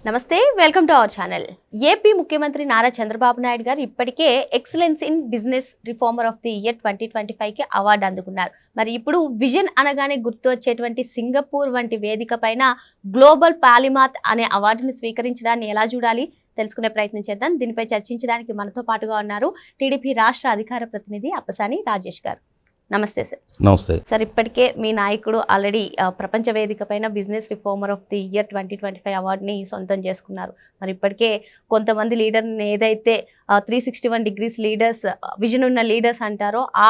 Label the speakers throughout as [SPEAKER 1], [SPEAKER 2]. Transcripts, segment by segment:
[SPEAKER 1] నమస్తే, welcome to our channel. AP ముఖ్యమంత్రి నారా చంద్రబాబు నాయుడు గారు ఇప్పటికే excellence in business reformer of the year 2025కి అవార్డు అందుకున్నారు. మరి ఇప్పుడు విజన్ అనగానే గుర్తు వచ్చేటువంటి సింగపూర్ వంటి వేదిక పైన గ్లోబల్ పాలిమాత్ అనే అవార్డుని స్వీకరించడాన్ని ఎలా చూడాలి తెలుసుకునే ప్రయత్నం చేద్దాం. దీనిపై చర్చించడానికి మనతో పాటుగా ఉన్నారు టీడీపీ రాష్ట్ర అధికార ప్రతినిధి అప్పసాని రాజేష్ గారు. నమస్తే సార్.
[SPEAKER 2] నమస్తే
[SPEAKER 1] సార్. ఇప్పటికే మీ నాయకుడు ఆల్రెడీ ప్రపంచ వేదిక పైన business reformer of the year 2025 అవార్డుని సొంతం చేసుకున్నారు. మరి ఇప్పటికే కొంతమంది లీడర్ని ఏదైతే 361 డిగ్రీస్ లీడర్స్ విజన్ ఉన్న లీడర్స్ అంటారో ఆ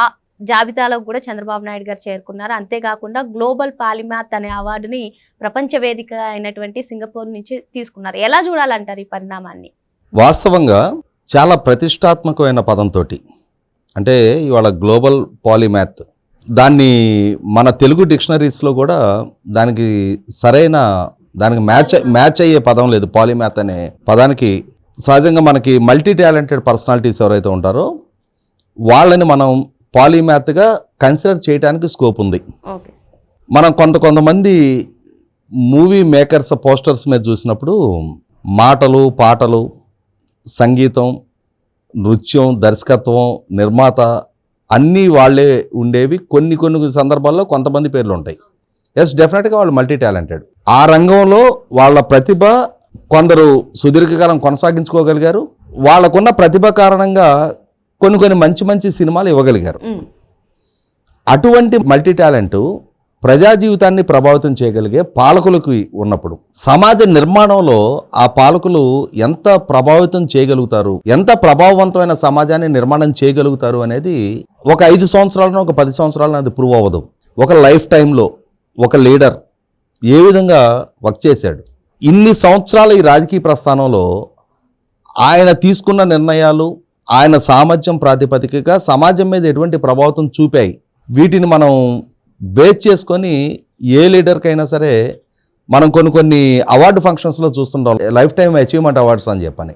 [SPEAKER 1] జాబితాలో కూడా చంద్రబాబు నాయుడు గారు చేరుకున్నారు. అంతేకాకుండా గ్లోబల్ పాలిమాత్ అనే అవార్డుని ప్రపంచ వేదిక అయినటువంటి సింగపూర్ నుంచి తీసుకున్నారు. ఎలా చూడాలంటారు ఈ పరిణామాన్ని?
[SPEAKER 2] వాస్తవంగా చాలా ప్రతిష్టాత్మకమైన పదంతో, అంటే ఇవాళ గ్లోబల్ పాలిమాత్, దాన్ని మన తెలుగు డిక్షనరీస్లో కూడా దానికి సరైన మ్యాచ్ అయ్యే పదం లేదు. పాలిమాత్ అనే పదానికి సహజంగా మనకి మల్టీ టాలెంటెడ్ పర్సనాలిటీస్ ఎవరైతే ఉంటారో వాళ్ళని మనం పాలిమాత్గా కన్సిడర్ చేయడానికి స్కోప్ ఉంది. మనం కొంతమంది మూవీ మేకర్స్ పోస్టర్స్ మీద చూసినప్పుడు మాటలు, పాటలు, సంగీతం, నృత్యం, దర్శకత్వం, నిర్మాత అన్నీ వాళ్ళే ఉండేవి. కొన్ని సందర్భాల్లో కొంతమంది పేర్లు ఉంటాయి. ఎస్, డెఫినెట్గా వాళ్ళు మల్టీ టాలెంటెడ్. ఆ రంగంలో వాళ్ళ ప్రతిభ కొందరు సుదీర్ఘకాలం కొనసాగించుకోగలిగారు. వాళ్ళకున్న ప్రతిభ కారణంగా కొన్ని మంచి సినిమాలు ఇవ్వగలిగారు. అటువంటి మల్టీ టాలెంట్ ప్రజా జీవితాన్ని ప్రభావితం చేయగలిగే పాలకులకు ఉన్నప్పుడు సమాజ నిర్మాణంలో ఆ పాలకులు ఎంత ప్రభావితం చేయగలుగుతారు, ఎంత ప్రభావవంతమైన సమాజాన్ని నిర్మాణం చేయగలుగుతారు అనేది ఒక 5 సంవత్సరాలను, ఒక 10 సంవత్సరాలను అది ప్రూవ్ అవ్వదు. ఒక లైఫ్ టైంలో ఒక లీడర్ ఏ విధంగా వర్క్ చేశాడు, ఇన్ని సంవత్సరాల ఈ రాజకీయ ప్రస్థానంలో ఆయన తీసుకున్న నిర్ణయాలు, ఆయన సామర్థ్యం ప్రాతిపదికగా సమాజం మీద ఎటువంటి ప్రభావితం చూపాయి, వీటిని మనం బేస్ చేసుకొని ఏ లీడర్కైనా సరే మనం కొన్ని అవార్డు ఫంక్షన్స్లో చూస్తుంటాం. లైఫ్ టైం అచీవ్మెంట్ అవార్డ్స్ అని చెప్పని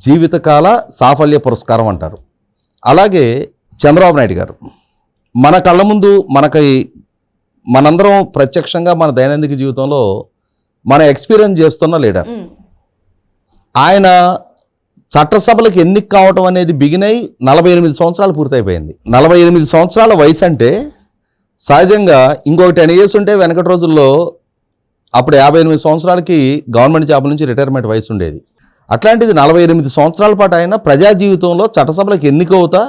[SPEAKER 2] జీవితకాల సాఫల్య పురస్కారం అంటారు. అలాగే చంద్రబాబు నాయుడు గారు మన కళ్ళ ముందు మనందరం ప్రత్యక్షంగా మన దైనందిక జీవితంలో మన ఎక్స్పీరియన్స్ చేస్తున్న లీడర్. ఆయన చట్టసభలకు ఎన్నిక కావటం అనేది బిగినై 48 సంవత్సరాలు పూర్తయిపోయింది. 48 సంవత్సరాల వయసు అంటే సహజంగా ఇంకొక 10 years ఉంటే వెనకటి రోజుల్లో అప్పుడు 58 సంవత్సరాలకి గవర్నమెంట్ జాబ్ నుంచి రిటైర్మెంట్ వయసు ఉండేది. అట్లాంటిది 48 సంవత్సరాల పాటు ఆయన ప్రజా జీవితంలో చట్టసభలకు ఎన్నికవుతా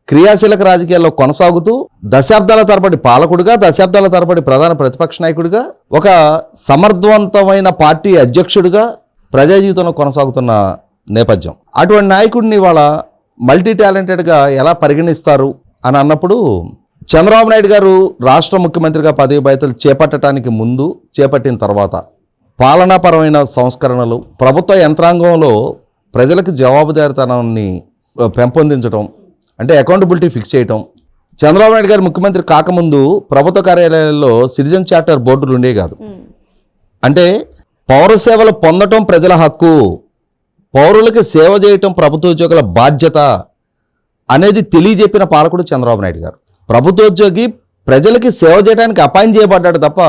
[SPEAKER 2] క్రియాశీలక రాజకీయాల్లో కొనసాగుతూ దశాబ్దాల తరబడి పాలకుడిగా, దశాబ్దాల తరబడి ప్రధాన ప్రతిపక్ష నాయకుడిగా, ఒక సమర్థవంతమైన పార్టీ అధ్యక్షుడిగా ప్రజా జీవితంలో కొనసాగుతున్న నేపథ్యం. అటువంటి నాయకుడిని వాళ్ళ మల్టీ టాలెంటెడ్గా ఎలా పరిగణిస్తారు అని అన్నప్పుడు చంద్రబాబు నాయుడు గారు రాష్ట్ర ముఖ్యమంత్రిగా పదవి బాధ్యతలు చేపట్టడానికి ముందు, చేపట్టిన తర్వాత పాలనాపరమైన సంస్కరణలు, ప్రభుత్వ యంత్రాంగంలో ప్రజలకు జవాబుదారీతనాన్ని పెంపొందించడం, అంటే అకౌంటబిలిటీ ఫిక్స్ చేయటం. చంద్రబాబు నాయుడు గారు ముఖ్యమంత్రి కాకముందు ప్రభుత్వ కార్యాలయాల్లో సిటిజన్ చార్టర్ బోర్డులు ఉండేవి కాదు. అంటే పౌర సేవలు పొందటం ప్రజల హక్కు, పౌరులకి సేవ చేయటం ప్రభుత్వ ఉద్యోగుల బాధ్యత అనేది తెలియజెప్పిన పాలకుడు చంద్రబాబు నాయుడు గారు. ప్రభుత్వోద్యోగి ప్రజలకి సేవ చేయడానికి అపాయింట్ చేయబడ్డాడు తప్ప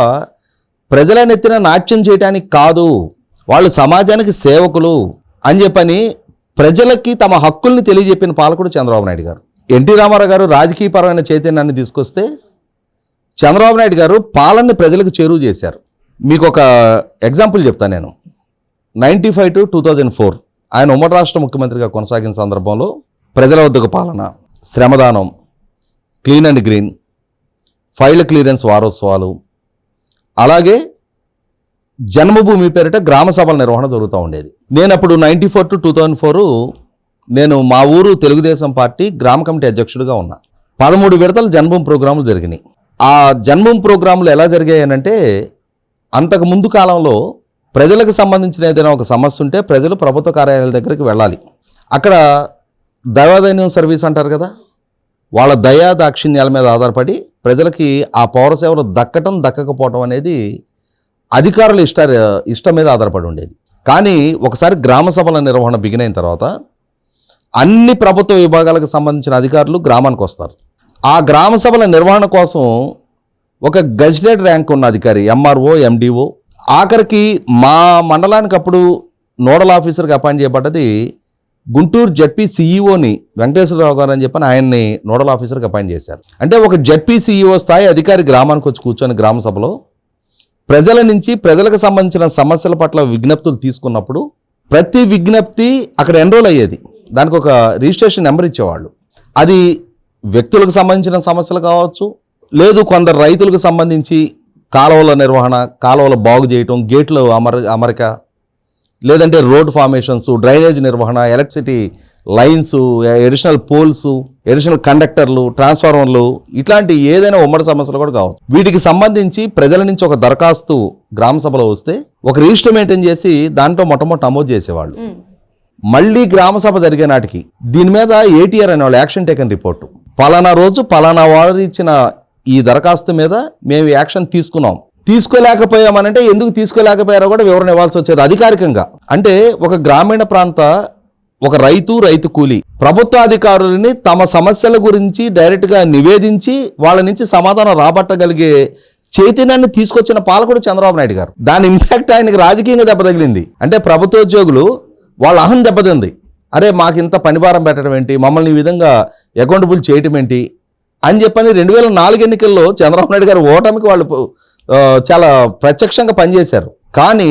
[SPEAKER 2] ప్రజల నెత్తిన నాట్యం చేయడానికి కాదు, వాళ్ళు సమాజానికి సేవకులు అని చెప్పని ప్రజలకి తమ హక్కుల్ని తెలియజెప్పిన పాలకుడు చంద్రబాబు నాయుడు గారు. ఎన్టీ రామారావు గారు రాజకీయపరమైన చైతన్యాన్ని తీసుకొస్తే చంద్రబాబు నాయుడు గారు పాలనని ప్రజలకు చేరువ చేశారు. మీకు ఒక ఎగ్జాంపుల్ చెప్తాను నేను. 95 to 2004 ఆయన ఉమ్మడి రాష్ట్ర ముఖ్యమంత్రిగా కొనసాగిన సందర్భంలో ప్రజల వద్దకు పాలన, శ్రమదానం, క్లీన్ అండ్ గ్రీన్, ఫైళ్ళ క్లియరెన్స్ వారోత్సవాలు, అలాగే జన్మభూమి పేరిట గ్రామ సభల నిర్వహణ జరుగుతూ ఉండేది. నేను అప్పుడు 94 to 2004 నేను మా ఊరు తెలుగుదేశం పార్టీ గ్రామ కమిటీ అధ్యక్షుడిగా ఉన్నా. 13 విడతల జన్మభూమి ప్రోగ్రాములు జరిగినాయి. ఆ జన్మభూమి ప్రోగ్రాములు ఎలా జరిగాయనంటే, అంతకు ముందు కాలంలో ప్రజలకు సంబంధించిన ఏదైనా ఒక సమస్య ఉంటే ప్రజలు ప్రభుత్వ కార్యాలయాల దగ్గరికి వెళ్ళాలి. అక్కడ దైవాదైన్యం సర్వీస్ అంటారు కదా, వాళ్ళ దయా దాక్షిణ్యాల మీద ఆధారపడి ప్రజలకి ఆ పౌర సేవలు దక్కకపోవటం అనేది అధికారుల ఇష్టం మీద ఆధారపడి ఉండేది. కానీ ఒకసారి గ్రామ సభల నిర్వహణ బిగినైన తర్వాత అన్ని ప్రభుత్వ విభాగాలకు సంబంధించిన అధికారులు గ్రామానికి వస్తారు. ఆ గ్రామ సభల నిర్వహణ కోసం ఒక గెజిటెడ్ ర్యాంక్ ఉన్న అధికారి, ఎంఆర్ఓ, ఎండిఓ, ఆఖరికి మా మండలానికి అప్పుడు నోడల్ ఆఫీసర్గా అపాయింట్ చేయబడ్డది గుంటూరు జడ్పీ సీఈఓని వెంకటేశ్వరరావు గారు అని చెప్పని ఆయన్ని నోడల్ ఆఫీసర్గా అపాయింట్ చేశారు. అంటే ఒక జడ్పీ సీఈఓ స్థాయి అధికారి గ్రామానికి వచ్చి కూర్చొని గ్రామ సభలో ప్రజల నుంచి ప్రజలకు సంబంధించిన సమస్యల పట్ల విజ్ఞప్తులు తీసుకున్నప్పుడు ప్రతి విజ్ఞప్తి అక్కడ ఎన్రోల్ అయ్యేది. దానికి ఒక రిజిస్ట్రేషన్ నెంబర్ ఇచ్చేవాళ్ళు. అది వ్యక్తులకు సంబంధించిన సమస్యలు కావచ్చు, లేదు కొందరు రైతులకు సంబంధించి కాలువల నిర్వహణ, కాలువల బాగు చేయటం, గేట్లు అమరిక, లేదంటే రోడ్ ఫార్మేషన్స్, డ్రైనేజ్ నిర్వహణ, electricity lines, additional poles, additional కండక్టర్లు, ట్రాన్స్ఫార్మర్లు, ఇట్లాంటి ఏదైనా ఉమ్మడి సమస్యలు కూడా కావచ్చు. వీటికి సంబంధించి ప్రజల నుంచి ఒక దరఖాస్తు గ్రామ సభలో వస్తే ఒక రిజిస్టర్ మెయింటైన్ చేసి దాంట్లో మొట్టమొదటి నమోదు చేసేవాళ్ళు. మళ్ళీ గ్రామ సభ జరిగే నాటికి దీని మీద ఏటీఆర్ అనే వాళ్ళు యాక్షన్ టేకన్ రిపోర్టు, పలానా రోజు పలానా వారు ఇచ్చిన ఈ దరఖాస్తు మీద మేము యాక్షన్ తీసుకున్నాం, తీసుకోలేకపోయామనంటే ఎందుకు తీసుకోలేకపోయారో కూడా వివరణ ఇవ్వాల్సి వచ్చేది అధికారికంగా. అంటే ఒక గ్రామీణ ప్రాంత ఒక రైతు కూలి ప్రభుత్వ అధికారులని తమ సమస్యల గురించి డైరెక్ట్గా నివేదించి వాళ్ళ నుంచి సమాధానం రాబట్టగలిగే చైతన్యాన్ని తీసుకొచ్చిన పాలకుడు చంద్రబాబు నాయుడు గారు. దాని ఇంపాక్ట్ ఆయనకి రాజకీయంగా దెబ్బతగిలింది. అంటే ప్రభుత్వోద్యోగులు వాళ్ళ అహం దెబ్బతింది. అరే మాకు ఇంత పనిభారం పెట్టడం ఏంటి, మమ్మల్ని ఈ విధంగా అకౌంటబుల్ చేయటం ఏంటి అని చెప్పని 2004 ఎన్నికల్లో చంద్రబాబు నాయుడు గారు ఓటమికి వాళ్ళు చాలా ప్రత్యక్షంగా పనిచేశారు. కానీ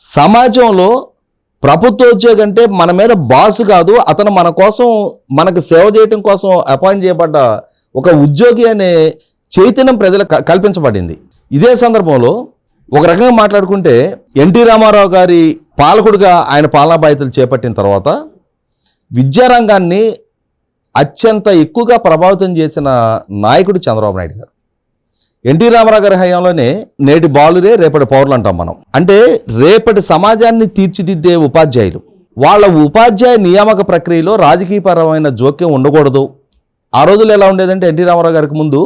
[SPEAKER 2] సమాజంలో ప్రభుత్వోద్యోగి అంటే మన మీద బాస్ కాదు, అతను మన కోసం మనకు సేవ చేయటం కోసం అపాయింట్ చేయబడ్డ ఒక ఉద్యోగి అనే చైతన్యం ప్రజలకు కల్పించబడింది. ఇదే సందర్భంలో ఒక రకంగా మాట్లాడుకుంటే ఎన్టీ రామారావు గారి పాలకుడిగా ఆయన పాలనా బాధ్యతలు చేపట్టిన తర్వాత విద్యారంగాన్ని అత్యంత ఎక్కువగా ప్రభావితం చేసిన నాయకుడు చంద్రబాబు నాయుడు గారు. ఎన్టీ రామారావు గారి హయాంలోనే నేటి బాలురే రేపటి పౌరులు అంటాం మనం. అంటే రేపటి సమాజాన్ని తీర్చిదిద్దే ఉపాధ్యాయులు, వాళ్ళ ఉపాధ్యాయ నియామక ప్రక్రియలో రాజకీయపరమైన జోక్యం ఉండకూడదు. ఆ రోజుల్లో ఎలా ఉండేదంటే ఎన్టీ రామారావు గారికి ముందు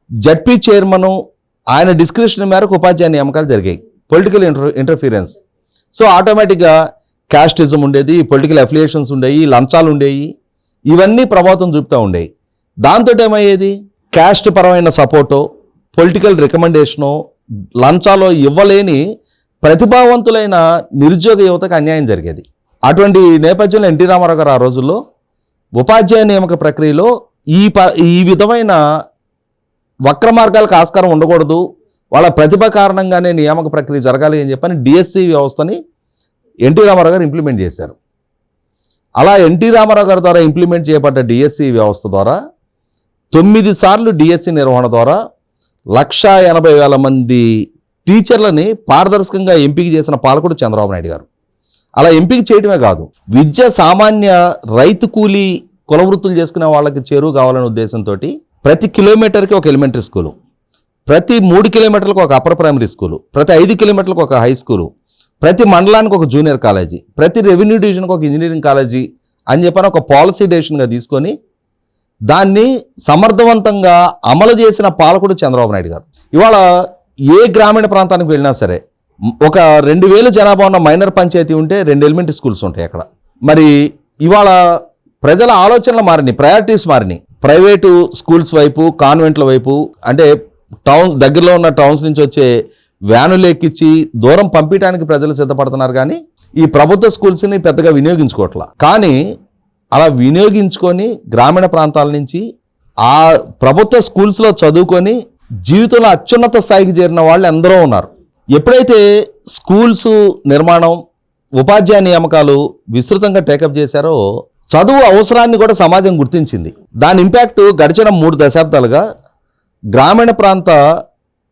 [SPEAKER 2] జడ్పీ చైర్మన్ ఆయన డిస్క్రిప్షన్ మేరకు ఉపాధ్యాయ నియామకాలు జరిగాయి, పొలిటికల్ ఇంటర్ఫీరెన్స్. సో ఆటోమేటిక్గా క్యాస్టిజం ఉండేది, పొలిటికల్ అఫిలియేషన్స్ ఉండేవి, లంచాలు ఉండేవి, ఇవన్నీ ప్రభావితం చూపుతూ ఉండేవి. దాంతో ఏమయ్యేది, క్యాస్ట్ పరమైన సపోర్టు, పొలిటికల్ రికమెండేషను, లంచాలో ఇవ్వలేని ప్రతిభావంతులైన నిరుద్యోగ యువతకు అన్యాయం జరిగేది. అటువంటి నేపథ్యంలో ఎన్టీ రామారావు గారు ఆ రోజుల్లో ఉపాధ్యాయ నియామక ప్రక్రియలో ఈ విధమైన వక్ర మార్గాలకు ఆస్కారం ఉండకూడదు, వాళ్ళ ప్రతిభ కారణంగానే నియామక ప్రక్రియ జరగాలి అని చెప్పని డిఎస్సి వ్యవస్థని ఎన్టీ రామారావు గారు ఇంప్లిమెంట్ చేశారు. అలా ఎన్టీ రామారావు గారి ద్వారా ఇంప్లిమెంట్ చేయబడ్డ డిఎస్సి వ్యవస్థ ద్వారా 9 సార్లు డిఎస్సి నిర్వహణ ద్వారా 1,80,000 మంది టీచర్లని పారదర్శకంగా ఎంపిక చేసిన పాలకుడు చంద్రబాబు నాయుడు గారు. అలా ఎంపిక చేయడమే కాదు, విద్య సామాన్య రైతు కూలీ కుల వృత్తులు చేసుకునే వాళ్ళకి చేరువ కావాలనే ఉద్దేశంతో ప్రతి కిలోమీటర్కి ఒక ఎలిమెంటరీ స్కూలు, ప్రతి 3 కిలోమీటర్లకు ఒక అప్పర్ ప్రైమరీ స్కూలు, ప్రతి 5 కిలోమీటర్లకు ఒక హై స్కూలు, ప్రతి మండలానికి ఒక జూనియర్ కాలేజీ, ప్రతి రెవెన్యూ డివిజన్కి ఒక ఇంజనీరింగ్ కాలేజీ అని చెప్పని ఒక పాలసీ డెసిషన్గా తీసుకొని దాన్ని సమర్థవంతంగా అమలు చేసిన పాలకుడు చంద్రబాబు నాయుడు గారు. ఇవాళ ఏ గ్రామీణ ప్రాంతానికి వెళ్ళినా సరే ఒక 2,000 జనాభా ఉన్న మైనర్ పంచాయతీ ఉంటే 2 ఎలిమెంటరీ స్కూల్స్ ఉంటాయి అక్కడ. మరి ఇవాళ ప్రజల ఆలోచనలు మారినాయి, ప్రయారిటీస్ మారినాయి. ప్రైవేటు స్కూల్స్ వైపు, కాన్వెంట్ల వైపు, అంటే టౌన్స్ దగ్గరలో ఉన్న టౌన్స్ నుంచి వచ్చే వ్యానులు ఎక్కించి దూరం పంపించడానికి ప్రజలు సిద్ధపడుతున్నారు. కానీ ఈ ప్రభుత్వ స్కూల్స్ని పెద్దగా వినియోగించుకోవట్లా. కానీ అలా వినియోగించుకొని గ్రామీణ ప్రాంతాల నుంచి ఆ ప్రభుత్వ స్కూల్స్లో చదువుకొని జీవితంలో అత్యున్నత స్థాయికి చేరిన వాళ్ళు ఎందరో ఉన్నారు. ఎప్పుడైతే స్కూల్స్ నిర్మాణం, ఉపాధ్యాయ నియామకాలు విస్తృతంగా టేకప్ చేశారో చదువు అవసరాన్ని కూడా సమాజం గుర్తించింది. దాని ఇంపాక్ట్ గడిచిన 3 దశాబ్దాలుగా గ్రామీణ ప్రాంత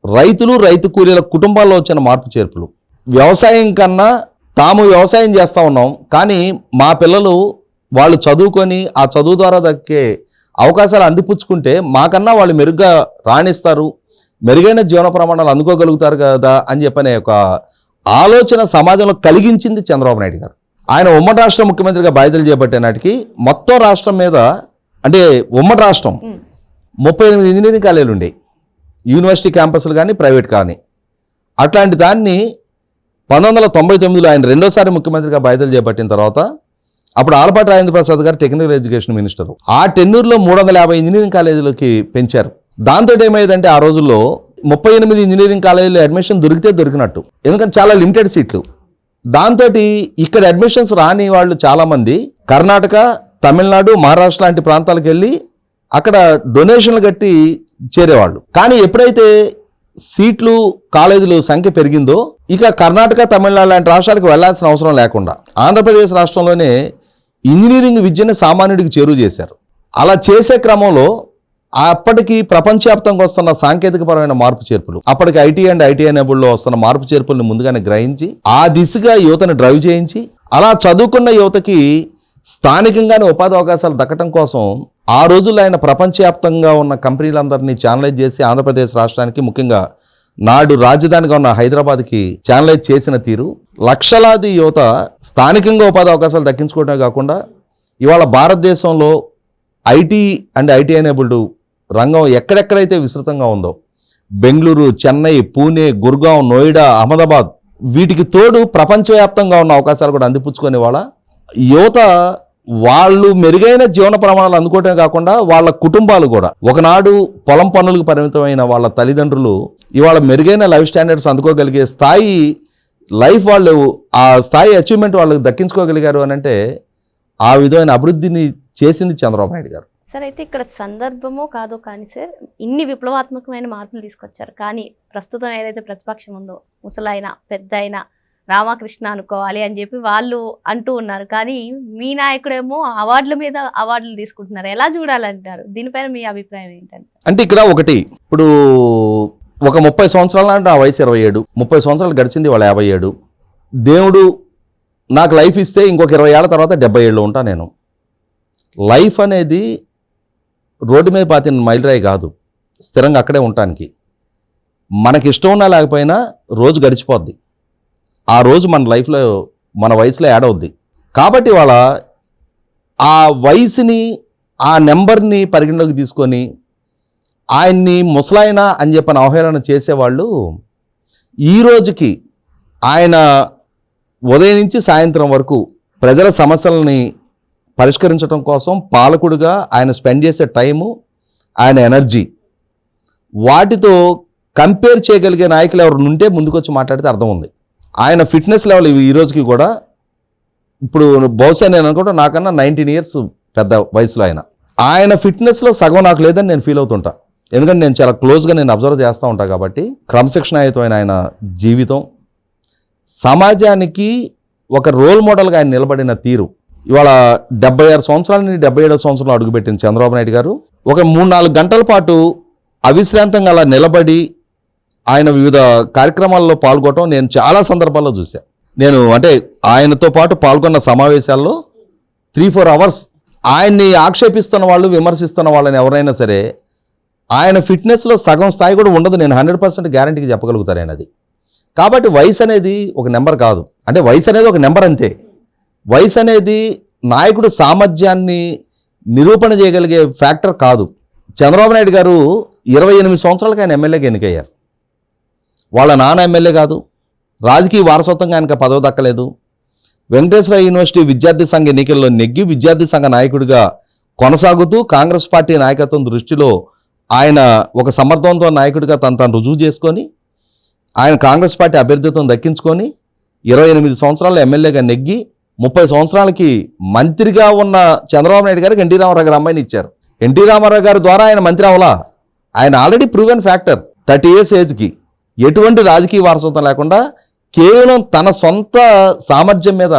[SPEAKER 2] రైతులు, రైతు కూలీల కుటుంబాల్లో వచ్చిన మార్పు చేర్పులు. వ్యవసాయం కన్నా తాము వ్యవసాయం చేస్తూ ఉన్నాం, కానీ మా పిల్లలు వాళ్ళు చదువుకొని ఆ చదువు ద్వారా దక్కే అవకాశాలు అందిపుచ్చుకుంటే మాకన్నా వాళ్ళు మెరుగ్గా రాణిస్తారు, మెరుగైన జీవన ప్రమాణాలు అందుకోగలుగుతారు కదా అని చెప్పనే ఒక ఆలోచన సమాజంలో కలిగించింది చంద్రబాబు నాయుడు గారు. ఆయన ఉమ్మడి రాష్ట్ర ముఖ్యమంత్రిగా బాధ్యతలు చేపట్టే నాటికి మొత్తం రాష్ట్రం మీద, అంటే ఉమ్మడి రాష్ట్రం 38 ఇంజనీరింగ్ కాలేజీలు ఉండేవి, యూనివర్సిటీ క్యాంపస్లు కానీ ప్రైవేట్ కానీ. అట్లాంటి దాన్ని 1999లో ఆయన రెండోసారి ముఖ్యమంత్రిగా బాధ్యతలు చేపట్టిన తర్వాత అప్పుడు ఆలపాటి రాజేంద్ర ప్రసాద్ గారు టెక్నికల్ ఎడ్యుకేషన్ మినిస్టర్, ఆ టెన్యూర్లో 350 ఇంజనీరింగ్ కాలేజీలకి పెంచారు. దాంతో ఏమైందంటే ఆ రోజుల్లో 38 ఇంజనీరింగ్ కాలేజీలో అడ్మిషన్ దొరికితే దొరికినట్టు, ఎందుకంటే చాలా లిమిటెడ్ సీట్లు. దాంతో ఇక్కడ అడ్మిషన్స్ రాని వాళ్ళు చాలామంది కర్ణాటక, తమిళనాడు, మహారాష్ట్ర లాంటి ప్రాంతాలకు వెళ్ళి అక్కడ డొనేషన్లు కట్టి చేరేవాళ్ళు. కానీ ఎప్పుడైతే సీట్లు కాలేజీలు సంఖ్య పెరిగిందో ఇక కర్ణాటక, తమిళనాడు లాంటి రాష్ట్రాలకు వెళ్లాల్సిన అవసరం లేకుండా ఆంధ్రప్రదేశ్ రాష్ట్రంలోనే ఇంజనీరింగ్ విద్యను సామాన్యుడికి చేరువ చేశారు. అలా చేసే క్రమంలో అప్పటికి ప్రపంచవ్యాప్తంగా వస్తున్న సాంకేతికపరమైన మార్పు చేర్పులు, అప్పటికి ఐటీ అండ్ ఐటీ ఎనేబుల్లో వస్తున్న మార్పు చేర్పులను ముందుగానే గ్రహించి ఆ దిశగా యువతను డ్రైవ్ చేయించి అలా చదువుకున్న యువతకి స్థానికంగానే ఉపాధి అవకాశాలు దక్కడం కోసం ఆ రోజుల్లో ఆయన ప్రపంచవ్యాప్తంగా ఉన్న కంపెనీలందరినీ ఛానలైజ్ చేసి ఆంధ్రప్రదేశ్ రాష్ట్రానికి, ముఖ్యంగా నాడు రాజధానిగా ఉన్న హైదరాబాద్కి ఛానలైజ్ చేసిన తీరు లక్షలాది యువత స్థానికంగా ఉపాధి అవకాశాలు దక్కించుకోవడమే కాకుండా ఇవాళ భారతదేశంలో ఐటీ అండ్ ఐటీ ఎనేబుల్డ్ రంగం ఎక్కడెక్కడైతే విస్తృతంగా ఉందో బెంగళూరు, చెన్నై, పూణే, గుర్గాం, నోయిడా, అహ్మదాబాద్ వీటికి తోడు ప్రపంచవ్యాప్తంగా ఉన్న అవకాశాలు కూడా అందిపుచ్చుకునే వాళ్ళ యువత వాళ్ళు మెరుగైన జీవన ప్రమాణాలు అందుకోవటమే కాకుండా వాళ్ళ కుటుంబాలు కూడా ఒకనాడు పొలం పనులకు పరిమితమైన వాళ్ళ తల్లిదండ్రులు ఇవాళ మెరుగైన లైఫ్ స్టాండర్డ్స్ అందుకోగలిగే స్థాయి లైఫ్ వాళ్ళు ఆ స్థాయి అచీవ్మెంట్ వాళ్ళకి దక్కించుకోగలిగారు అని అంటే ఆ విధమైన అభివృద్ధిని చేసింది చంద్రబాబు నాయుడు గారు.
[SPEAKER 1] సార్ అయితే ఇక్కడ సందర్భమో కాదో కానీ సార్ ఇన్ని విప్లవాత్మకమైన మార్పులు తీసుకొచ్చారు. కానీ ప్రస్తుతం ఏదైతే ప్రతిపక్షం ఉందో ముసలైన పెద్దయిన రామకృష్ణ అనుకోవాలి అని చెప్పి వాళ్ళు అంటూ ఉన్నారు. కానీ మీ నాయకుడేమో అవార్డుల మీద అవార్డులు తీసుకుంటున్నారు. ఎలా చూడాలంటారు? దీనిపైన మీ అభిప్రాయం ఏంటంటే?
[SPEAKER 2] అంటే ఇక్కడ ఒకటి ఇప్పుడు ఒక 30 సంవత్సరాల అంటే నా వయసు 27, 30 సంవత్సరాలు గడిచింది వాళ్ళ 57. దేవుడు నాకు లైఫ్ ఇస్తే ఇంకొక 20 ఏళ్ళ తర్వాత 70 ఏళ్ళు ఉంటా. నేను లైఫ్ అనేది రోడ్డు మీద పాతిన మైలురాయి కాదు, స్థిరంగా అక్కడే ఉండటానికి. మనకి ఇష్టం ఉన్నా లేకపోయినా రోజు గడిచిపోద్ది. ఆ రోజు మన లైఫ్లో మన వయసులో యాడ్ అవుద్ది. కాబట్టి వాళ్ళ ఆ వయసుని ఆ నెంబర్ని పరిగణలోకి తీసుకొని ఆయన్ని ముసలాయన అని చెప్పని అవహేళన చేసేవాళ్ళు ఈ రోజుకి ఆయన ఉదయం నుంచి సాయంత్రం వరకు ప్రజల సమస్యలని పరిష్కరించడం కోసం పాలకుడిగా ఆయన స్పెండ్ చేసే టైము, ఆయన ఎనర్జీ వాటితో కంపేర్ చేయగలిగే నాయకులు ఎవరు ఉంటే ముందుకొచ్చి మాట్లాడితే అర్థం ఉంది. ఆయన ఫిట్నెస్ లెవెల్ ఈ రోజుకి కూడా ఇప్పుడు బహుశా నేను అనుకుంటా నాకన్నా 19 ఇయర్స్ పెద్ద వయసులో ఆయన ఫిట్నెస్లో సగం నాకు లేదని నేను ఫీల్ అవుతుంటా. ఎందుకంటే నేను చాలా క్లోజ్గా నేను అబ్జర్వ్ చేస్తూ ఉంటాను కాబట్టి. క్రమశిక్షణాయుతమైన ఆయన జీవితం, సమాజానికి ఒక రోల్ మోడల్గా ఆయన నిలబడిన తీరు. ఇవాళ 76 సంవత్సరాల నుండి 77వ సంవత్సరంలో అడుగుపెట్టిన చంద్రబాబు నాయుడు గారు ఒక 3-4 గంటల పాటు అవిశ్రాంతంగా అలా నిలబడి ఆయన వివిధ కార్యక్రమాల్లో పాల్గొనడం నేను చాలా సందర్భాల్లో చూశాను. నేను అంటే ఆయనతో పాటు పాల్గొన్న సమావేశాల్లో 3-4 అవర్స్ ఆయన్ని ఆక్షేపిస్తున్న వాళ్ళు, విమర్శిస్తున్న వాళ్ళని ఎవరైనా సరే ఆయన ఫిట్నెస్లో సగం స్థాయి కూడా ఉండదు. నేను 100% గ్యారంటీకి చెప్పగలుగుతాను ఆయన అది. కాబట్టి వయసు అనేది ఒక నెంబర్ కాదు. అంటే వయసు అనేది ఒక నెంబర్ అంతే. వయసు అనేది నాయకుడు సామర్థ్యాన్ని నిరూపణ చేయగలిగే ఫ్యాక్టర్ కాదు. చంద్రబాబు నాయుడు గారు 28 సంవత్సరాలకు ఆయన ఎమ్మెల్యేగా ఎన్నికయ్యారు. వాళ్ళ నాన్న ఎమ్మెల్యే కాదు, రాజకీయ వారసత్వంగా ఆయనకు పదవి దక్కలేదు. వెంకటేశ్వర యూనివర్సిటీ విద్యార్థి సంఘ ఎన్నికల్లో నెగ్గి విద్యార్థి సంఘ నాయకుడిగా కొనసాగుతూ కాంగ్రెస్ పార్టీ నాయకత్వం దృష్టిలో ఆయన ఒక సమర్థవంతమైన నాయకుడిగా తను రుజువు చేసుకొని ఆయన కాంగ్రెస్ పార్టీ అభ్యర్థిత్వం దక్కించుకొని 28 సంవత్సరాలు ఎమ్మెల్యేగా నెగ్గి 30 సంవత్సరాలకి మంత్రిగా ఉన్న చంద్రబాబు నాయుడు గారికి ఎన్టీ రామారావు గారు అమ్మాయిని ఇచ్చారు. ఎన్టీ రామారావు గారి ద్వారా ఆయన మంత్రి అవలా. ఆయన ఆల్రెడీ ప్రూవెన్ ఫ్యాక్టర్. 30 ఇయర్స్ ఏజ్కి ఎటువంటి రాజకీయ వారసత్వం లేకుండా కేవలం తన సొంత సామర్థ్యం మీద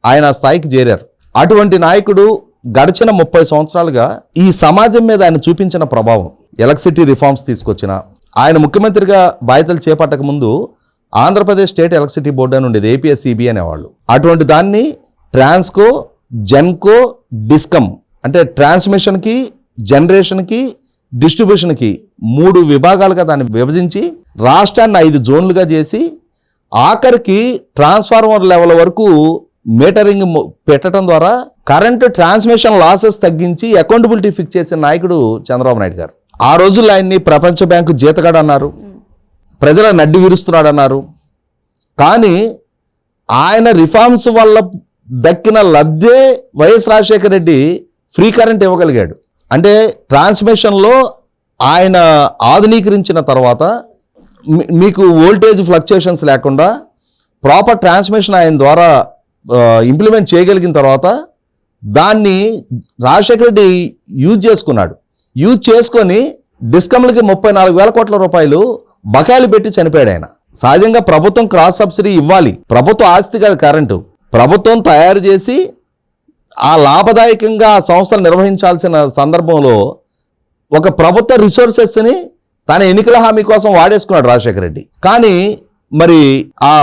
[SPEAKER 2] ఆయన స్థాయికి చేరారు. అటువంటి నాయకుడు గడిచిన 30 సంవత్సరాలుగా ఈ సమాజం మీద ఆయన చూపించిన ప్రభావం, ఎలక్ట్రిసిటీ రిఫార్మ్స్ తీసుకొచ్చిన ఆయన ముఖ్యమంత్రిగా బాధ్యతలు చేపట్టక ముందు ఆంధ్రప్రదేశ్ స్టేట్ ఎలక్ట్రిసిటీ బోర్డు అని ఉండేది, ఏపీఎస్ఈబీ అనేవాళ్ళు. అటువంటి దాన్ని ట్రాన్స్కో, జెన్కో, డిస్కమ్ అంటే ట్రాన్స్మిషన్కి, జనరేషన్కి, డిస్ట్రిబ్యూషన్కి 3 విభాగాలుగా దాన్ని విభజించి రాష్ట్రాన్ని 5 జోన్లుగా చేసి ఆఖరికి ట్రాన్స్ఫార్మర్ లెవెల్ వరకు మీటరింగ్ పెట్టడం ద్వారా కరెంట్ ట్రాన్స్మిషన్ లాసెస్ తగ్గించి అకౌంటబిలిటీ ఫిక్స్ చేసిన నాయకుడు చంద్రబాబు నాయుడు గారు. ఆ రోజుల్లో ఆయన్ని ప్రపంచ బ్యాంకు జీతగాడు అన్నారు, ప్రజల నడ్డి విరుస్తున్నాడు అన్నారు. కానీ ఆయన రిఫార్మ్స్ వల్ల దక్కిన లబ్ధే YS Rajasekhara Reddy free current ఇవ్వగలిగాడు. అంటే ట్రాన్స్మిషన్లో ఆయన ఆధునీకరించిన తర్వాత మీకు వోల్టేజ్ ఫ్లక్చుయేషన్స్ లేకుండా ప్రాపర్ ట్రాన్స్మిషన్ ఆయన ద్వారా ఇంప్లిమెంట్ చేయగలిగిన తర్వాత దాన్ని రాజశేఖర రెడ్డి యూజ్ చేసుకున్నాడు. యూజ్ చేసుకొని డిస్కమ్లకి 34,000 కోట్ల రూపాయలు బకాయిలు పెట్టి చనిపోయాడు ఆయన. సహజంగా ప్రభుత్వం క్రాస్ సబ్సిడీ ఇవ్వాలి, ప్రభుత్వ ఆస్తి కాదు కరెంటు, ప్రభుత్వం తయారు చేసి ఆ లాభదాయకంగా ఆ సంస్థలు నిర్వహించాల్సిన సందర్భంలో ఒక ప్రభుత్వ రిసోర్సెస్ని తన ఎన్నికల హామీ కోసం వాడేసుకున్నాడు రాజశేఖర రెడ్డి. కానీ మరి ఆ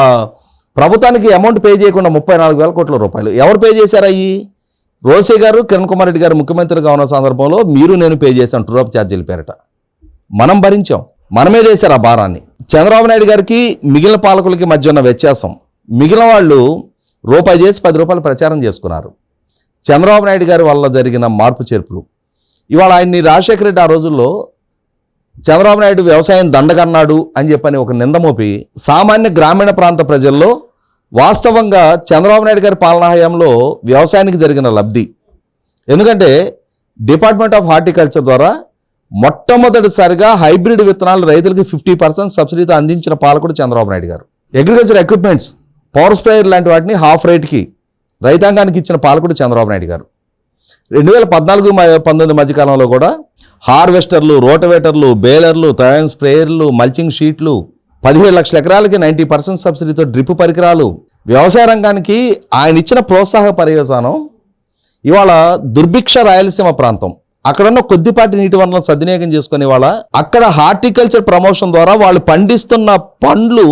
[SPEAKER 2] ప్రభుత్వానికి అమౌంట్ పే చేయకుండా 34,000 కోట్ల రూపాయలు ఎవరు పే చేశారు? అయ్యి రోసే గారు, కిరణ్ కుమార్ రెడ్డి గారు ముఖ్యమంత్రిగా ఉన్న సందర్భంలో మీరు నేను పే చేశాం ట్రూఅప్ ఛార్జీల పేరిట. మనం భరించాం, మనమే చేశారు ఆ భారాన్ని. చంద్రబాబు నాయుడు గారికి మిగిలిన పాలకులకి మధ్య ఉన్న వ్యత్యాసం, మిగిలిన వాళ్ళు రూపాయి చేసి 10 రూపాయలు ప్రచారం చేసుకున్నారు. చంద్రబాబు నాయుడు గారి వల్ల జరిగిన మార్పు చేర్పులు ఇవాళ ఆయన్ని రాజశేఖర రెడ్డి ఆ రోజుల్లో చంద్రబాబు నాయుడు వ్యవసాయం దండగన్నాడు అని చెప్పని ఒక నిందమోపి సామాన్య గ్రామీణ ప్రాంత ప్రజల్లో వాస్తవంగా చంద్రబాబు నాయుడు గారి పాలనా హయాంలో వ్యవసాయానికి జరిగిన లబ్ధి, ఎందుకంటే డిపార్ట్మెంట్ ఆఫ్ హార్టికల్చర్ ద్వారా మొట్టమొదటిసారిగా హైబ్రిడ్ విత్తనాలు రైతులకి 50% సబ్సిడీతో అందించిన పాలకుడు చంద్రబాబు నాయుడు గారు. అగ్రికల్చర్ ఎక్విప్మెంట్స్, పవర్ స్ప్రేయర్ లాంటి వాటిని హాఫ్ రేట్కి రైతాంగానికి ఇచ్చిన పాలకుడు చంద్రబాబు నాయుడు గారు. 2014-19 మధ్యకాలంలో కూడా హార్వెస్టర్లు, రోటవేటర్లు, బేలర్లు, థయాన్ స్ప్రేయర్లు, మల్చింగ్ షీట్లు, 17 లక్షల ఎకరాలకి 90% సబ్సిడీతో డ్రిప్ పరికరాలు, వ్యవసాయ రంగానికి ఆయన ఇచ్చిన ప్రోత్సాహ పర్యవసానం ఇవాళ దుర్భిక్ష రాయలసీమ ప్రాంతం, అక్కడున్న కొద్దిపాటి నీటి వనరులను సద్వినియోగం చేసుకునే వాళ్ళ అక్కడ హార్టికల్చర్ ప్రమోషన్ ద్వారా వాళ్ళు పండిస్తున్న పండ్లు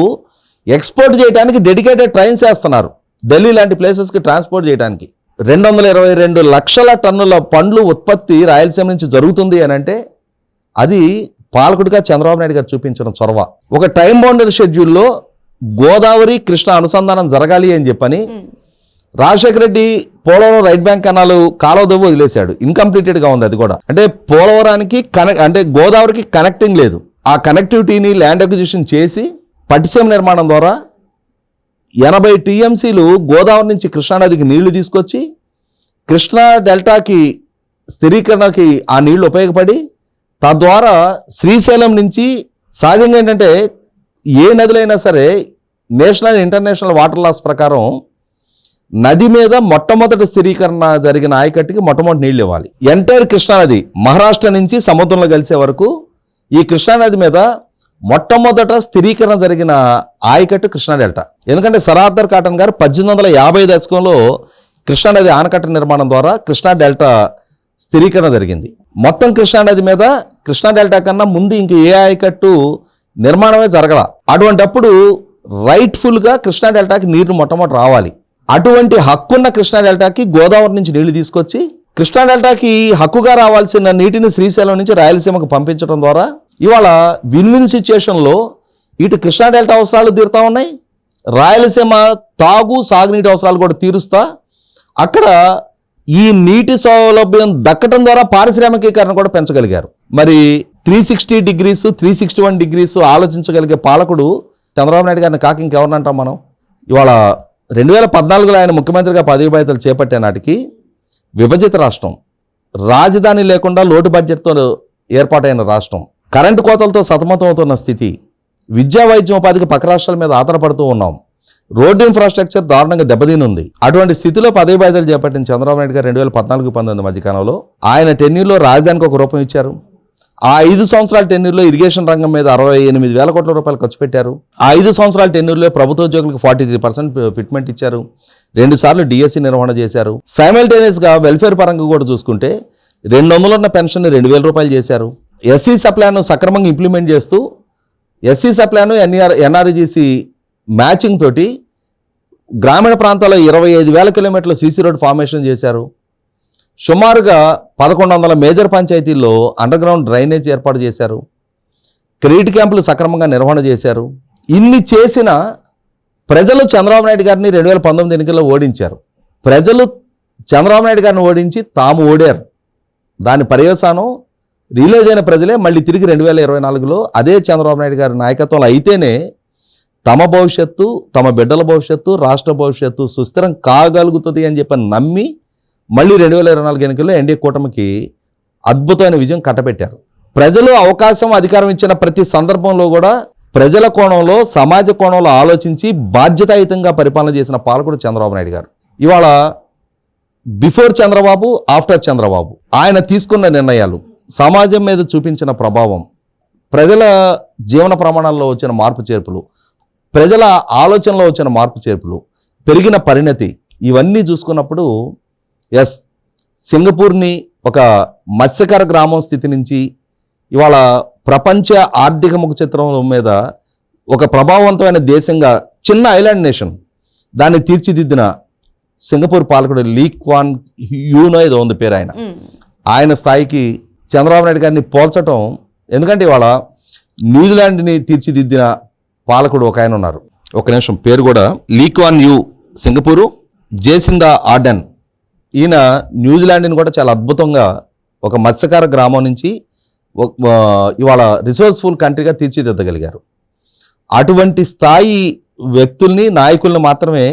[SPEAKER 2] ఎక్స్పోర్ట్ చేయడానికి డెడికేటెడ్ ట్రైన్స్ వేస్తున్నారు. ఢిల్లీ లాంటి ప్లేసెస్కి ట్రాన్స్పోర్ట్ చేయడానికి 222 లక్షల టన్నుల పండ్లు ఉత్పత్తి రాయలసీమ నుంచి జరుగుతుంది అని అంటే అది పాలకుడిగా చంద్రబాబు నాయుడు గారు చూపించిన చొరవ. ఒక టైం బౌండరీ షెడ్యూల్లో గోదావరి కృష్ణ అనుసంధానం జరగాలి అని చెప్పని Rajasekhara Reddy Polavaram right bank canal కాలువ దవ్వు వదిలేశాడు. ఇన్కంప్లీటెడ్గా ఉంది అది కూడా. అంటే పోలవరానికి అంటే గోదావరికి కనెక్టింగ్ లేదు. ఆ కనెక్టివిటీని ల్యాండ్ అక్విజిషన్ చేసి పట్టిసీమ నిర్మాణం ద్వారా 80 టీఎంసీలు గోదావరి నుంచి కృష్ణానదికి నీళ్లు తీసుకొచ్చి కృష్ణా డెల్టాకి స్థిరీకరణకి ఆ నీళ్లు ఉపయోగపడి తద్వారా శ్రీశైలం నుంచి సహజంగా ఏంటంటే ఏ నదులైనా సరే నేషనల్ ఇంటర్నేషనల్ వాటర్ లాస్ ప్రకారం నది మీద మొట్టమొదటి స్థిరీకరణ జరిగిన ఆయకట్టుకి మొట్టమొదటి నీళ్ళు ఇవ్వాలి. ఎంటైర్ కృష్ణానది మహారాష్ట్ర నుంచి సముద్రంలో కలిసే వరకు ఈ కృష్ణానది మీద మొట్టమొదట స్థిరీకరణ జరిగిన ఆయకట్టు కృష్ణా డెల్టా. ఎందుకంటే సర్ ఆర్థర్ కాటన్ గారు 1850 దశకంలో కృష్ణానది ఆనకట్ట నిర్మాణం ద్వారా కృష్ణా డెల్టా స్థిరీకరణ జరిగింది. మొత్తం కృష్ణానది మీద కృష్ణా డెల్టా కన్నా ముందు ఇంక ఏ ఆయకట్టు నిర్మాణమే జరగల. అటువంటప్పుడు రైట్ఫుల్గా కృష్ణా డెల్టాకి నీరు మొట్టమొదటి రావాలి. అటువంటి హక్కున్న కృష్ణా డెల్టాకి గోదావరి నుంచి నీళ్లు తీసుకొచ్చి కృష్ణా డెల్టాకి హక్కుగా రావాల్సిన నీటిని శ్రీశైలం నుంచి రాయలసీమకు పంపించడం ద్వారా ఇవాళ విన్ విన్ సిచ్యుయేషన్లో ఇటు కృష్ణా డెల్టా అవసరాలు తీరుతా ఉన్నాయి, రాయలసీమ తాగు సాగునీటి అవసరాలు కూడా తీరుస్తా అక్కడ ఈ నీటి సౌలభ్యం దక్కడం ద్వారా పారిశ్రామికీకరణ కూడా పెంచగలిగారు. మరి 360 డిగ్రీస్ 361 డిగ్రీస్ ఆలోచించగలిగే పాలకుడు చంద్రబాబు నాయుడు గారిని కాక ఇంకెవరినంటాం మనం. ఇవాళ 2014లో ఆయన ముఖ్యమంత్రిగా పదవి బాధ్యతలు చేపట్టే నాటికి విభజిత రాష్ట్రం, రాజధాని లేకుండా లోటు బడ్జెట్తో ఏర్పాటైన రాష్ట్రం, కరెంటు కోతలతో సతమతమవుతున్న స్థితి, విద్యా వైద్యం ఉపాధికి పక్క రాష్ట్రాల మీద ఆధారపడుతూ ఉన్నాం, రోడ్డు ఇన్ఫ్రాస్ట్రక్చర్ దారుణంగా దెబ్బతినుంది. అటువంటి స్థితిలో పదవి బాధ్యతలు చేపట్టిన చంద్రబాబు నాయుడు గారు 2014-19 మధ్యకాలంలో ఆయన టెన్యూర్లో రాజధానికి ఒక రూపం ఇచ్చారు. ఆ 5 సంవత్సరాల టెన్యూర్లో ఇరిగేషన్ రంగం మీద 68,000 కోట్ల రూపాయలు ఖర్చు పెట్టారు. ఆ 5 సంవత్సరాల టెన్యూర్లో ప్రభుత్వ ఉద్యోగులకు 43% ఫిట్మెంట్ ఇచ్చారు. 2 సార్లు డిఎస్సి నిర్వహణ చేశారు. సైమల్టేనియస్గా వెల్ఫేర్ పరంగా కూడా చూసుకుంటే 200 ఉన్న పెన్షన్ 2,000 రూపాయలు చేశారు. ఎస్సీ సప్లాను సక్రమంగా ఇంప్లిమెంట్ చేస్తూ ఎస్సీ సప్లాను ఎన్ఆర్జీసీ మ్యాచింగ్ తోటి గ్రామీణ ప్రాంతాల్లో 25,000 కిలోమీటర్ల సీసీ రోడ్ ఫార్మేషన్ చేశారు. సుమారుగా 1,100 మేజర్ పంచాయతీల్లో అండర్ గ్రౌండ్ డ్రైనేజ్ ఏర్పాటు చేశారు. క్రెడిట్ క్యాంపులు సక్రమంగా నిర్వహణ చేశారు. ఇన్ని చేసిన ప్రజలు చంద్రబాబు నాయుడు గారిని 2019 ఎన్నికల్లో ఓడించారు. ప్రజలు చంద్రబాబు నాయుడు గారిని ఓడించి తాము ఓడారు. దాని పర్యవసానం రిలీజ్ అయిన ప్రజలే మళ్ళీ తిరిగి 2024లో అదే చంద్రబాబు నాయుడు గారి నాయకత్వంలో అయితేనే తమ భవిష్యత్తు, తమ బిడ్డల భవిష్యత్తు, రాష్ట్ర భవిష్యత్తు సుస్థిరం కాగలుగుతుంది అని చెప్పి నమ్మి మళ్ళీ 2024 ఎన్నికల్లో ఎన్డీఏ కూటమికి అద్భుతమైన విజయం కట్టబెట్టారు. ప్రజలు అవకాశం అధికారం ఇచ్చిన ప్రతి సందర్భంలో కూడా ప్రజల కోణంలో, సమాజ కోణంలో ఆలోచించి బాధ్యతాయుతంగా పరిపాలన చేసిన పాలకుడు చంద్రబాబు నాయుడు గారు. ఇవాళ బిఫోర్ చంద్రబాబు, ఆఫ్టర్ చంద్రబాబు ఆయన తీసుకున్న నిర్ణయాలు, సమాజం మీద చూపించిన ప్రభావం, ప్రజల జీవన ప్రమాణాల్లో వచ్చిన మార్పు చేర్పులు, ప్రజల ఆలోచనలో వచ్చిన మార్పు చేర్పులు, పెరిగిన పరిణతి, ఇవన్నీ చూసుకున్నప్పుడు ఎస్, సింగపూర్ని ఒక మత్స్యకార గ్రామం స్థితి నుంచి ఇవాళ ప్రపంచ ఆర్థిక ముఖ చిత్రం మీద ఒక ప్రభావవంతమైన దేశంగా, చిన్న ఐలాండ్ నేషన్, దాన్ని తీర్చిదిద్దిన సింగపూర్ పాలకుడు లీ క్వాన్ యూనో ఏదో ఉంది పేరు ఆయన స్థాయికి చంద్రబాబు నాయుడు గారిని పోల్చటం. ఎందుకంటే ఇవాళ న్యూజిలాండ్ని తీర్చిదిద్దిన పాలకుడు ఒక ఆయన ఉన్నారు, ఒక నిమిషం పేరు కూడా, లీ క్వాన్ యూ సింగపూరు, జేసిందా ఆర్డెన్, ఈయన న్యూజిలాండ్ని కూడా చాలా అద్భుతంగా ఒక మత్స్యకార గ్రామం నుంచి ఇవాళ రిసోర్స్ఫుల్ కంట్రీగా తీర్చిదిద్దగలిగారు. అటువంటి స్థాయి వ్యక్తుల్ని, నాయకుల్ని మాత్రమే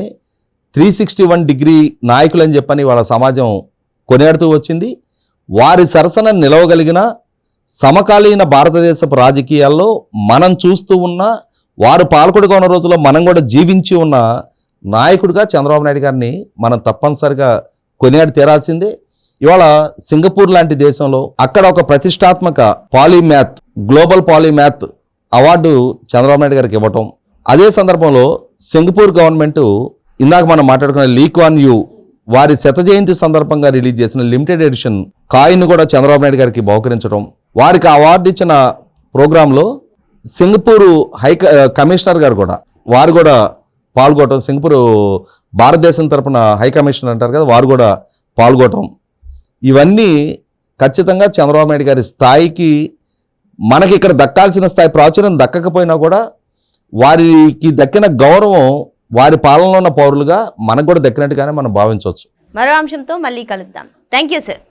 [SPEAKER 2] 361 డిగ్రీ నాయకులు అని చెప్పని వాళ్ళ సమాజం కొనియాడుతూ వచ్చింది. వారి సరసన నిలవగలిగిన సమకాలీన భారతదేశపు రాజకీయాల్లో మనం చూస్తూ ఉన్న, వారు పాలకుడిగా ఉన్న రోజుల్లో మనం కూడా జీవించి ఉన్న నాయకుడిగా చంద్రబాబు నాయుడు గారిని మనం తప్పనిసరిగా కొనియాడి తీరాల్సిందే. ఇవాళ సింగపూర్ లాంటి దేశంలో అక్కడ ఒక ప్రతిష్టాత్మక పాలీమ్యాథ్, గ్లోబల్ పాలీమ్యాథ్ అవార్డు చంద్రబాబు నాయుడు గారికి ఇవ్వటం, అదే సందర్భంలో సింగపూర్ గవర్నమెంట్ ఇందాక మనం మాట్లాడుకున్న లీ క్వాన్ యూ వారి శత జయంతి సందర్భంగా రిలీజ్ చేసిన లిమిటెడ్ ఎడిషన్ కాయిన్ కూడా చంద్రబాబు నాయుడు గారికి బహుకరించడం, వారికి అవార్డు ఇచ్చిన ప్రోగ్రాంలో సింగపూరు కమిషనర్ గారు కూడా, వారు కూడా పాల్గొనడం, సింగపూరు భారతదేశం తరపున హై కమిషనర్ అంటారు కదా, వారు కూడా పాల్గొనడం, ఇవన్నీ ఖచ్చితంగా చంద్రబాబు నాయుడు గారి స్థాయికి, మనకి ఇక్కడ దక్కాల్సిన స్థాయి ప్రాచుర్యం దక్కకపోయినా కూడా వారికి దక్కిన గౌరవం వారి పాలనలో ఉన్న పౌరులుగా మనకు కూడా దక్కినట్టుగానే మనం భావించవచ్చు.
[SPEAKER 1] మరో అంశంతో మళ్ళీ కలుద్దాం. Thank you sir.